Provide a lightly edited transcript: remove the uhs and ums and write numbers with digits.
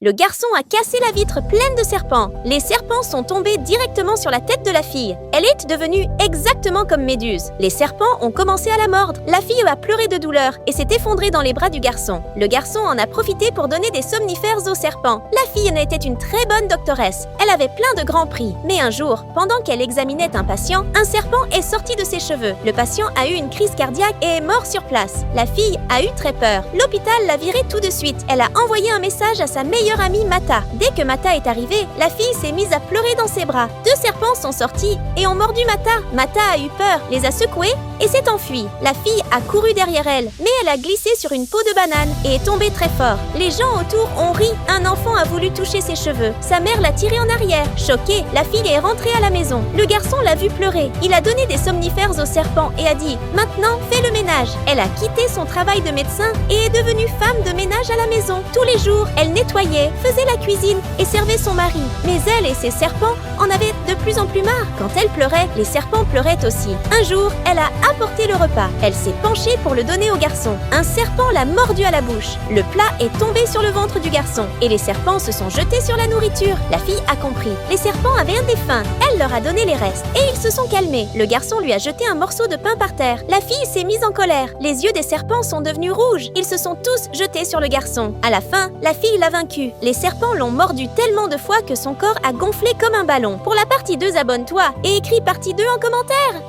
Le garçon a cassé la vitre pleine de serpents. Les serpents sont tombés directement sur la tête de la fille. Elle est devenue exactement comme Méduse. Les serpents ont commencé à la mordre. La fille a pleuré de douleur et s'est effondrée dans les bras du garçon. Le garçon en a profité pour donner des somnifères aux serpents. La fille en était une très bonne doctoresse. Elle avait plein de grands prix. Mais un jour, pendant qu'elle examinait un patient, un serpent est sorti de ses cheveux. Le patient a eu une crise cardiaque et est mort sur place. La fille a eu très peur. L'hôpital l'a virée tout de suite. Elle a envoyé un message à sa meilleure amie Mata. Dès que Mata est arrivée, la fille s'est mise à pleurer dans ses bras. Deux serpents sont sortis et ont mordu Mata. Mata a eu peur, les a secoués et s'est enfuie. La fille a couru derrière elle, mais elle a glissé sur une peau de banane et est tombée très fort. Les gens autour ont ri. Un enfant a voulu toucher ses cheveux. Sa mère l'a tirée en arrière. Choquée, la fille est rentrée à la maison. Le garçon l'a vue pleurer. Il a donné des somnifères au serpent et a dit « Maintenant, fais le ménage ». Elle a quitté son travail de médecin et est devenue femme de ménage à la maison. Tous les jours, elle nettoyait, faisait la cuisine et servait son mari. Mais elle et ses serpents en avaient de plus en plus marre. Quand elle pleurait, les serpents pleuraient aussi. Un jour, elle a apporté le repas. Elle s'est penchée pour le donner au garçon. Un serpent l'a mordu à la bouche. Le plat est tombé sur le ventre du garçon et les serpents se sont jetés sur la nourriture. La fille a compris. Les serpents avaient des faim. Elle leur a donné les restes et ils se sont calmés. Le garçon lui a jeté un morceau de pain par terre. La fille s'est mise en colère. Les yeux des serpents sont devenus rouges. Ils se sont tous jetés sur le garçon. À la fin, la fille l'a vaincu. Les serpents l'ont mordu tellement de fois que son corps a gonflé comme un ballon. Pour la partie 2, abonne-toi et écris partie 2 en commentaire.